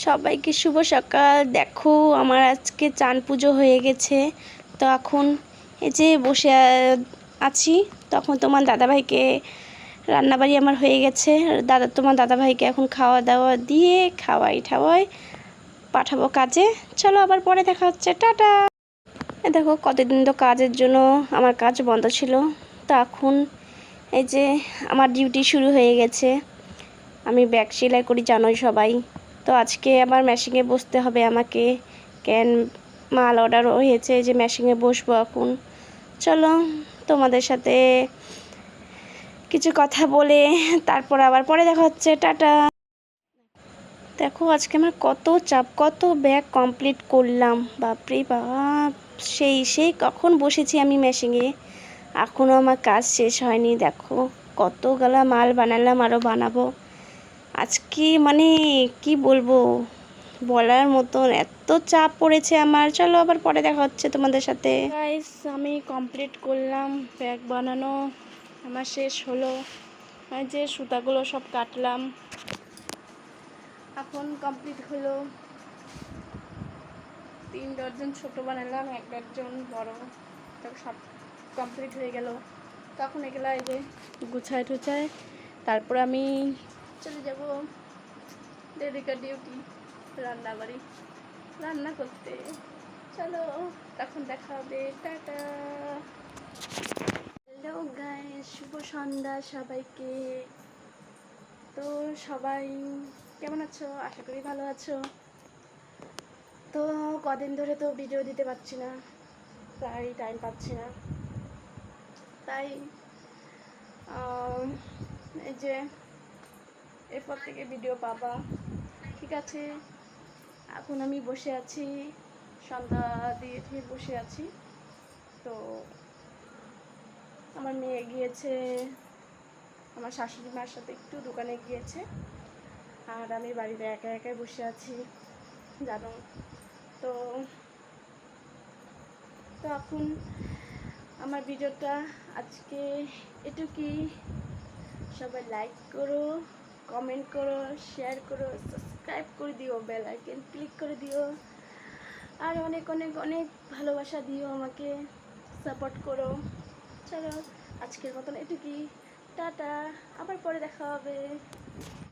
সবাইকে শুভ সকাল। দেখো আমার আজকে চান পুজো হয়ে গেছে, তো এখন এই যে বসে আছি। তখন তোমার দাদাভাইকে রান্নাবাড়ি আমার হয়ে গেছে, তোমার দাদাভাইকে এখন খাওয়া দাওয়া দিয়ে খাওয়াই পাঠাবো কাজে। চলো আবার পরে দেখা হচ্ছে, টাটা। দেখো কতদিন তো কাজের জন্য আমার কাজ বন্ধ ছিল, তো এখন এই যে আমার ডিউটি শুরু হয়ে গেছে। আমি ব্যাগ সেলাই করি জানোই সবাই, তো আজকে আবার মেশিনে বসতে হবে আমাকে। কেন মাল অর্ডার হয়েছে, যে মেশিনে বসবো এখন। চলো তোমাদের সাথে কিছু কথা বলে তারপর আবার পরে দেখা হচ্ছে, টাটা। দেখো আজকে আমার কত চাপ, কত ব্যাগ কমপ্লিট করলাম, বাপরে বাপ। সেই কখন বসেছি আমি মেশিনে, এখনও আমার কাজ শেষ হয়নি। দেখো কতগুলা মাল বানালাম, আরও বানাবো আজকে। মানে কি বলবো, বলার মতন এত চাপ পড়েছে আমার। চলো আবার পরে দেখা হচ্ছে তোমাদের সাথে। গাইস আমি কমপ্লিট করলাম, ব্যাগ বানানো আমার শেষ হলো। এই যে সুতাগুলো সব কাটলাম, এখন কমপ্লিট হলো। 3 ডজন ছোট বানালাম, 1 ডজন বড়, তো সব কমপ্লিট হয়ে গেল। তখন এগুলো এই যে গুছায় টুছায় তারপর আমি চলে যাব ডেডিকা ডিউটি, রান্না করতে। চলো তখন দেখা হবে, টাটা। হ্যালো গাইস, শুভ সন্ধ্যা সবাইকে। তো সবাই কেমন আছো? আশা করি ভালো আছো। তো কদিন ধরে তো ভিডিও দিতে পারছি না, প্রায় টাইম পাচ্ছি না, তাই এই যে এরপর থেকে ভিডিও পাবা, ঠিক আছে। এখন আমি বসে আছি, সন্ধ্যা দিয়ে বসে আছি। তো আমার মেয়ে গিয়েছে আমার শাশুড়ি মার সাথে একটু দোকানে গিয়েছে, আর আমি বাড়িতে একা একাই বসে আছি জানো। তো তো এখন আমার ভিডিওটা আজকে এটুকুই। সবাই লাইক করো, কমেন্ট করো, শেয়ার করো, সাবস্ক্রাইব করে দিও, বেল আইকন ক্লিক করে দিও, আর অনেক অনেক অনেক ভালোবাসা দিও, আমাকে সাপোর্ট করো। চলো আজকের মতন এটুকুই, টাটা, আবার পরে দেখা হবে।